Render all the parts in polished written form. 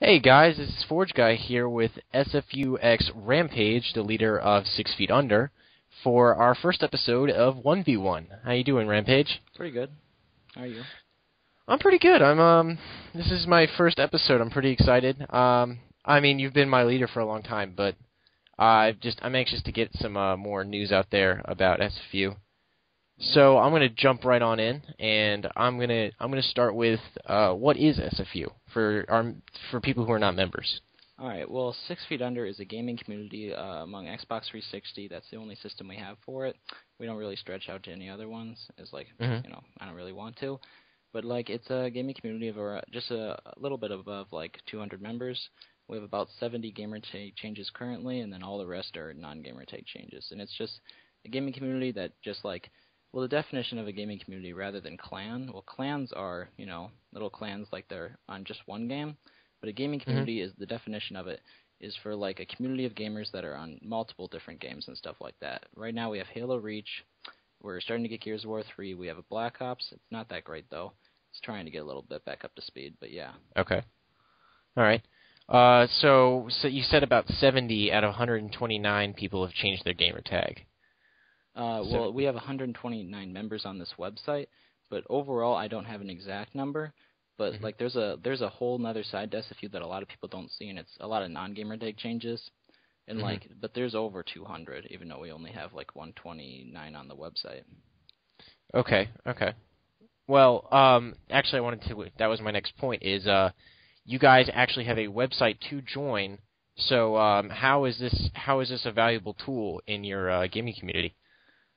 Hey guys, this is Forge Guy here with SFUx Rampage, the leader of 6 Feet Under, for our first episode of 1v1. How you doing, Rampage? Pretty good. How are you? I'm pretty good. This is my first episode. I'm pretty excited. I mean, you've been my leader for a long time, but I'm anxious to get some more news out there about SFU. So I'm going to jump right on in, and I'm going to start with what is SFU for people who are not members. All right. Well, 6 Feet Under is a gaming community among Xbox 360. That's the only system we have for it. We don't really stretch out to any other ones. It's like I don't really want to, but like it's a gaming community of just a little bit above like 200 members. We have about 70 gamer tag changes currently, and then all the rest are non-gamer tag changes. And it's just a gaming community that just like. Well, the definition of a gaming community rather than clan, well, clans are, little clans like they're on just one game, but a gaming community is the definition of it is for like a community of gamers that are on multiple different games and stuff like that. Right now we have Halo Reach, we're starting to get Gears of War 3, we have a Black Ops, it's not that great though, it's trying to get a little bit back up to speed, but yeah. Okay. All right. So you said about 70 out of 129 people have changed their gamer tag. Well, we have 129 members on this website, but overall I don't have an exact number. But like there's a whole nother side to SFU that a lot of people don't see, and it's a lot of non-gamer tag changes. And but there's over 200, even though we only have like 129 on the website. Okay. Well, actually, that was my next point. Is you guys actually have a website to join? So how is this a valuable tool in your gaming community?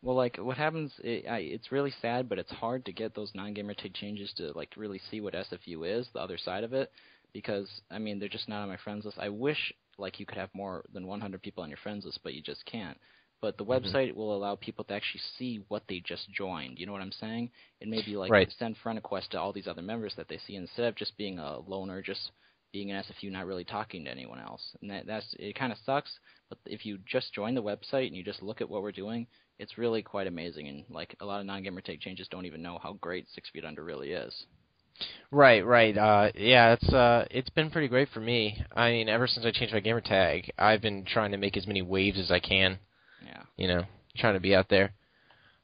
Well, like, what happens, it's really sad, but it's hard to get those non-gamer tag changes to, like, really see what SFU is, the other side of it, because, I mean, they're just not on my friends list. I wish, like, you could have more than 100 people on your friends list, but you just can't. But the website will allow people to actually see what they just joined, you know what I'm saying? And maybe, like, send friend requests to all these other members that they see, instead of just being a loner, just being an SFU, not really talking to anyone else. And it kind of sucks, but if you just join the website and you just look at what we're doing, it's really quite amazing, and like a lot of non-gamer tag changes don't even know how great 6 Feet Under really is. Right. Yeah, it's been pretty great for me. I mean, ever since I changed my gamer tag, I've been trying to make as many waves as I can. Yeah. Trying to be out there.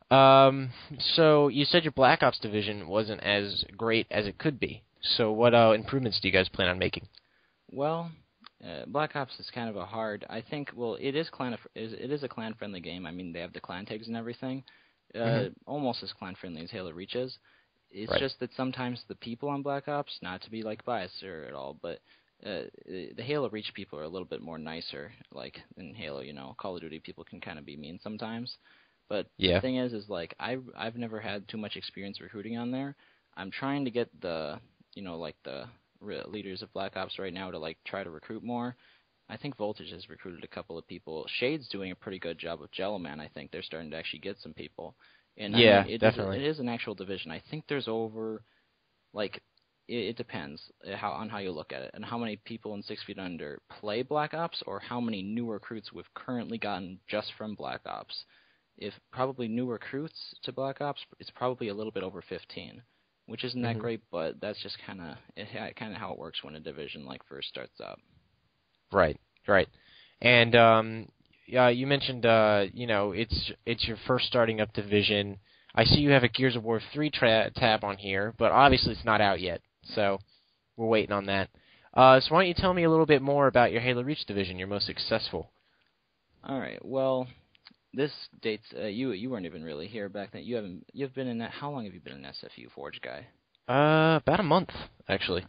So you said your Black Ops division wasn't as great as it could be. So what improvements do you guys plan on making? Well, Black Ops is kind of a hard. I think. Well, it is a clan-friendly game. I mean, they have the clan tags and everything, almost as clan-friendly as Halo Reach is. It's just that sometimes the people on Black Ops, not to be like biased or at all, but the Halo Reach people are a little bit more nicer. Like in Halo, Call of Duty people can kind of be mean sometimes. But the thing is like I've never had too much experience recruiting on there. I'm trying to get the leaders of Black Ops right now to like try to recruit more. I think Voltage has recruited a couple of people. Shade's doing a pretty good job with Jelloman. I think they're starting to actually get some people. And definitely. It is an actual division. I think there's over, like, it depends on how you look at it and how many people in 6 Feet Under play Black Ops or how many new recruits we've currently gotten just from Black Ops. If probably new recruits to Black Ops, it's probably a little bit over 15. Which isn't that great, but that's just kind of how it works when a division like first starts up. Right. And you mentioned it's your first starting up division. I see you have a Gears of War 3 tab on here, but obviously it's not out yet, so we're waiting on that. So why don't you tell me a little bit more about your Halo Reach division, your most successful? All right. Well, this dates. You weren't even really here back then. You've been in that. How long have you been in SFU, Forge Guy? About a month, actually.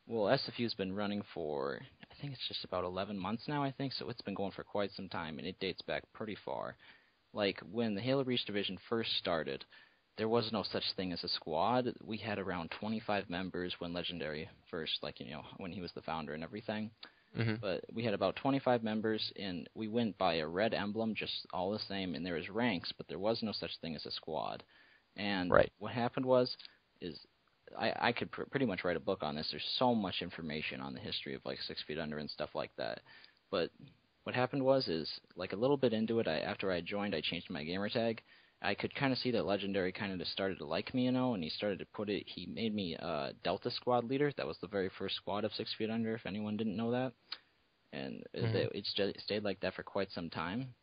Well, SFU's been running for, I think it's just about 11 months now, I think, so it's been going for quite some time, and it dates back pretty far. Like, when the Halo Reach division first started, there was no such thing as a squad. We had around 25 members when Legendary first, when he was the founder and everything. But we had about 25 members, and we went by a red emblem, just all the same, and there was ranks, but there was no such thing as a squad. And what happened is I could pretty much write a book on this. There's so much information on the history of, like, 6 Feet Under and stuff like that. But what happened is, like, a little bit into it, after I joined, I changed my gamer tag, I could kind of see that Legendary kind of just started to like me, and he started to he made me Delta Squad leader. That was the very first squad of 6 Feet Under, if anyone didn't know that. And it stayed like that for quite some time.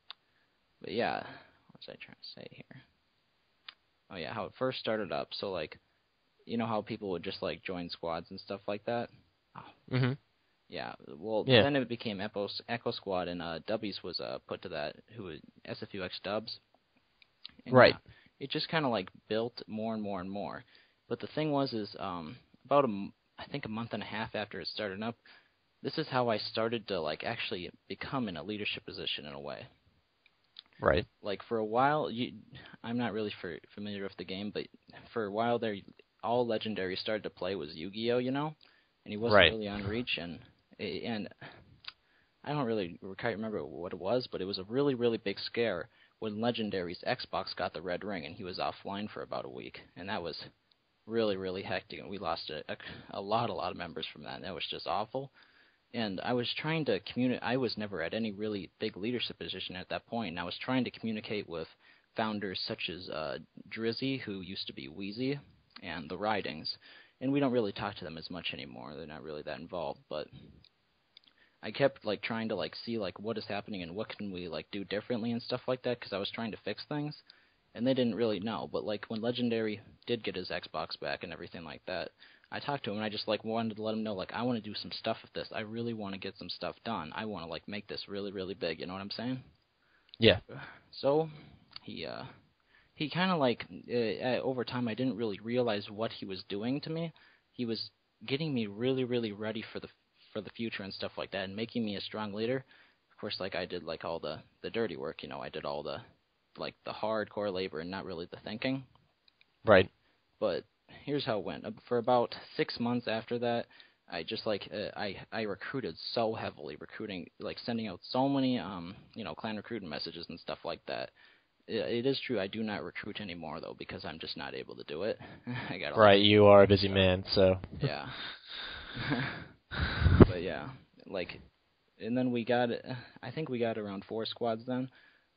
But yeah, what was I trying to say here? Oh yeah, how it first started up. So like, you know how people would just like join squads and stuff like that? Mm-hmm. Yeah, well, Yeah. then it became Echo Squad, and Dubbies was put to that, who was SFUx Dubs. And Right. yeah, it just kind of like built more and more and more. But the thing was, about I think a month and a half after it started up, this is how I started to like actually become in a leadership position in a way. Right. Like for a while, I'm not really familiar with the game, but for a while there, all Legendary started to play was Yu-Gi-Oh, and he wasn't really on Reach, and I don't really quite remember what it was, but it was a really, really big scare when Legendary's Xbox got the red ring and he was offline for about a week, and that was really, really hectic, and we lost a lot of members from that, and that was just awful. And I was trying to communicate. I was never at any really big leadership position at that point, and I was trying to communicate with founders such as Drizzy, who used to be Wheezy, and the Ridings. And we don't really talk to them as much anymore. They're not really that involved, but I kept like trying to like see like what is happening and what can we like do differently and stuff like that, because I was trying to fix things, and they didn't really know. But like when Legendary did get his Xbox back and everything like that, I talked to him and I just like wanted to let him know like I want to do some stuff with this. I really want to get some stuff done. I want to like make this really, really big. You know what I'm saying? Yeah. So he kind of like over time I didn't really realize what he was doing to me. He was getting me really, really ready for the future and stuff like that, and making me a strong leader. Of course, like I did like all the dirty work. I did all the like the hardcore labor and not really the thinking. Right. But here's how it went. For about 6 months after that, I just like I recruited so heavily, like sending out so many clan recruiting messages and stuff like that. It is true I do not recruit anymore though, because I'm just not able to do it. I got right. You are a busy man, so yeah. But yeah, like, and then I think we got around 4 squads then,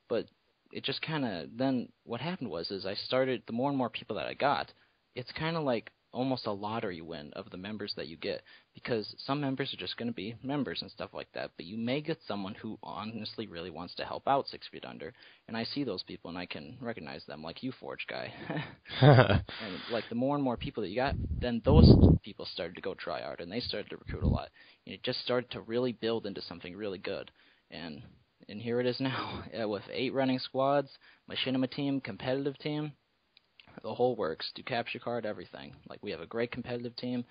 but it just kind of, then what happened was I started, the more and more people that I got, it's kind of like almost a lottery win of the members that you get, because some members are just going to be members and stuff like that, but you may get someone who honestly really wants to help out 6 Feet Under, and I see those people and I can recognize them, like you, Forge Guy. And like the more and more people that you got, then those people started to go try hard, and they started to recruit a lot, and it just started to really build into something really good, and here it is now, with 8 running squads, machinima team, competitive team, the whole works, do capture card, everything. Like, we have a great competitive team.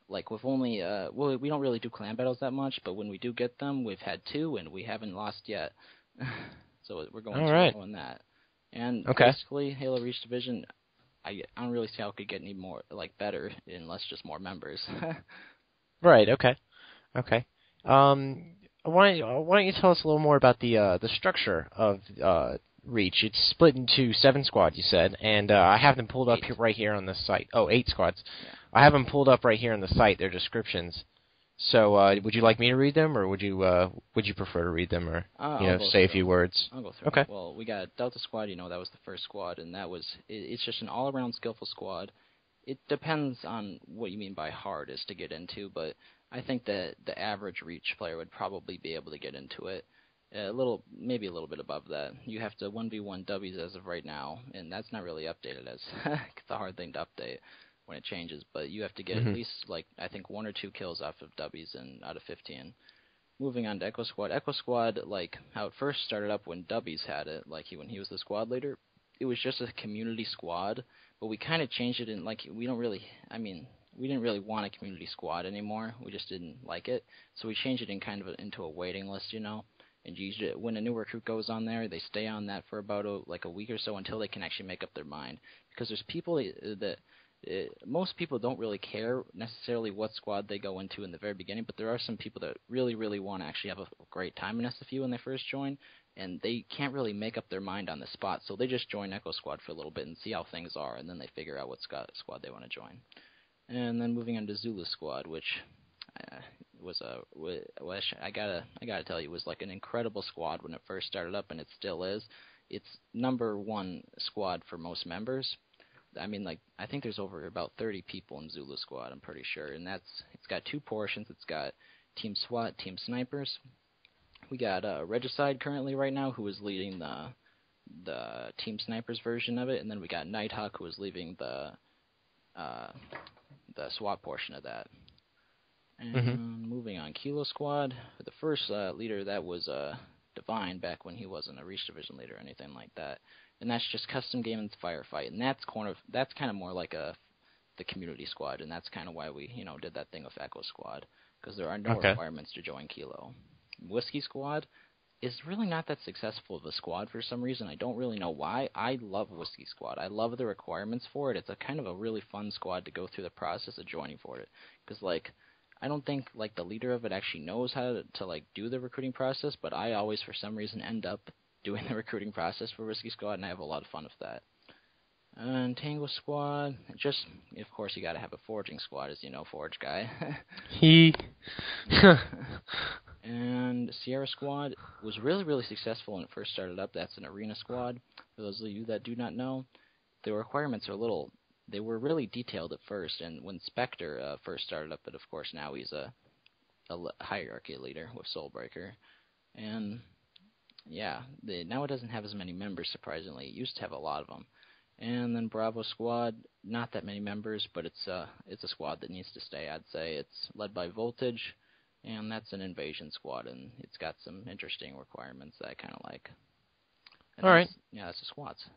Like, with only, well, we don't really do clan battles that much, but when we do get them, we've had 2, and we haven't lost yet. So we're going to on that. And basically, Halo Reach Division, I don't really see how it could get any more, like, better unless just more members. Right, okay. Why don't you tell us a little more about the structure of Reach? It's split into 7 squads, you said, and I have them pulled up right here on the site. Oh, 8 squads. Yeah. I have them pulled up right here on the site, their descriptions. So would you like me to read them, or would you prefer to read them, or say a few words? I'll go through. Okay. Well, we got Delta Squad. That was the first squad, and that was it's just an all-around skillful squad. It depends on what you mean by hard is to get into, but I think that the average Reach player would probably be able to get into it. Maybe a little bit above that. You have to 1v1 W's as of right now, and that's not really updated as it's a hard thing to update when it changes, but you have to get at least, like, I think 1 or 2 kills off of W's and out of 15. Moving on to Echo Squad. Echo Squad, like, how it first started up when W's had it, like, when he was the squad leader, it was just a community squad, but we kind of changed it in, like, we didn't really want a community squad anymore. We just didn't like it, so we changed it in kind of into a waiting list, and usually when a new recruit goes on there, they stay on that for about a week or so until they can actually make up their mind, because there's people that most people don't really care necessarily what squad they go into in the very beginning, but there are some people that really, really want to actually have a great time in SFU when they first join, and they can't really make up their mind on the spot, so they just join Echo Squad for a little bit and see how things are, and then they figure out what squad they want to join. And then moving on to Zulu Squad, which I gotta tell you, was like an incredible squad when it first started up, and it still is. it's number one squad for most members. I mean, like, I think there's over about 30 people in Zulu Squad, I'm pretty sure, and it's got two portions. It's got Team SWAT, Team Snipers. We got Regicide currently right now, who is leading the Team Snipers version of it, and then we got Nighthawk, who is leading the SWAT portion of that. And moving on, Kilo Squad, the first leader that was Divine back when he wasn't a Reach Division leader or anything like that. And that's just custom game and firefight, and that's kind of more like the community squad, and that's kind of why we did that thing with Echo Squad, because there are no requirements to join Kilo. Whiskey Squad is really not that successful of a squad for some reason. I don't really know why. I love Whiskey Squad. I love the requirements for it. It's a kind of a really fun squad to go through the process of joining for it, because like I don't think like the leader of it actually knows how to like do the recruiting process, but I always for some reason end up doing the recruiting process for Whiskey Squad, and I have a lot of fun with that. And Tango Squad, just, of course, you got to have a Forging Squad, as you know, Forge guy. And Sierra Squad was really, really successful when it first started up. That's an arena squad. For those of you that do not know, the requirements are they were really detailed at first, and when Spectre first started up, but of course now he's a hierarchy leader with Soulbreaker. And yeah, now it doesn't have as many members, surprisingly. It used to have a lot of them. And then Bravo Squad, not that many members, but it's a squad that needs to stay, I'd say. It's led by Voltage, and that's an invasion squad, and it's got some interesting requirements that I kind of like. And all right. Yeah, that's the squads.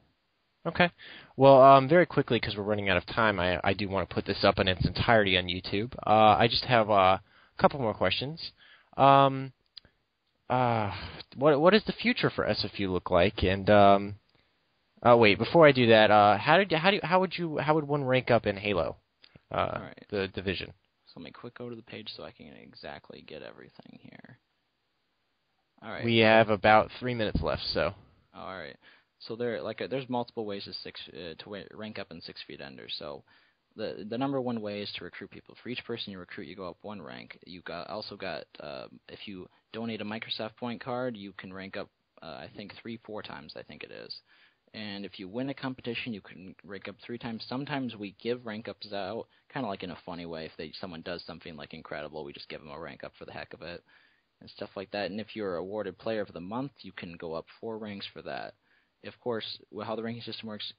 Okay. Well, very quickly, because we're running out of time, I do want to put this up in its entirety on YouTube. I just have a couple more questions. What does the future for SFU look like? And wait, before I do that, how would one rank up in Halo, right. the division? So let me quick go to the page so I can exactly get everything here. All right. We have about 3 minutes left, so. All right. So there's multiple ways to rank up in 6 Feet Under. So the number one way is to recruit people. For each person you recruit, you go up one rank. You also got if you donate a Microsoft Point card, you can rank up I think 3-4 times. I think it is. And if you win a competition, you can rank up 3 times. Sometimes we give rank ups out, kind of like in a funny way. If someone does something like incredible, we just give them a rank up for the heck of it, and stuff like that. And if you're awarded Player of the Month, you can go up 4 ranks for that. Of course, how the ranking system works,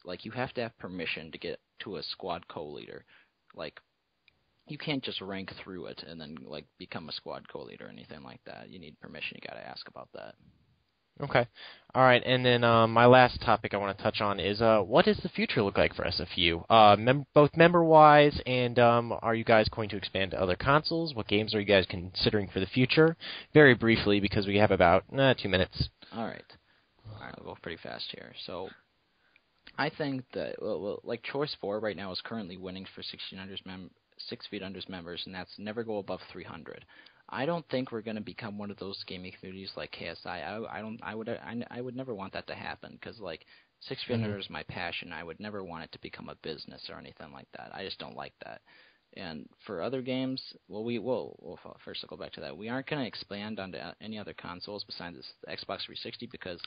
like you have to have permission to get to a squad co-leader. Like you can't just rank through it and then like become a squad co-leader or anything like that. You need permission. You got to ask about that. Okay. All right, and then my last topic I want to touch on is what does the future look like for SFU? Both member-wise, and are you guys going to expand to other consoles? What games are you guys considering for the future? Very briefly, because we have about 2 minutes. All right, I'll go pretty fast here. So I think that, like Choice 4 right now is currently winning for 6 Feet Under's members, and that's never go above 300. I don't think we're going to become one of those gaming communities like KSI. I would never want that to happen, because like 6 Feet Under is my passion. I would never want it to become a business or anything like that. I just don't like that. And for other games, first I'll go back to that. We aren't going to expand onto any other consoles besides the Xbox 360, because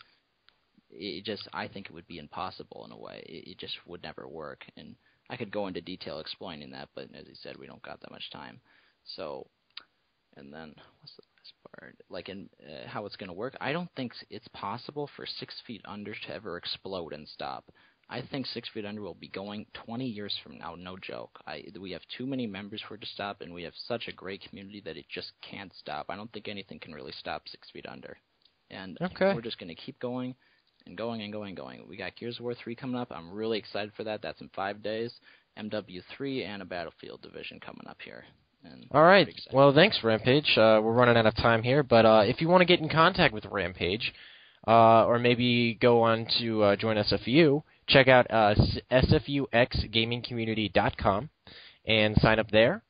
I think it would be impossible in a way. It just would never work. And I could go into detail explaining that, but as you said, we don't got that much time. So, and then what's the last part? Like in how it's going to work, I don't think it's possible for 6 Feet Under to ever explode and stop. I think 6 Feet Under will be going 20 years from now, no joke. We have too many members for it to stop, and we have such a great community that it just can't stop. I don't think anything can really stop 6 Feet Under. And we're just going to keep going and going and going and going. We got Gears of War 3 coming up. I'm really excited for that. That's in 5 days. MW3 and a Battlefield division coming up here. All right. Well, thanks, Rampage. We're running out of time here, but if you want to get in contact with Rampage, or maybe go on to join SFU, check out SFUxgamingcommunity.com and sign up there.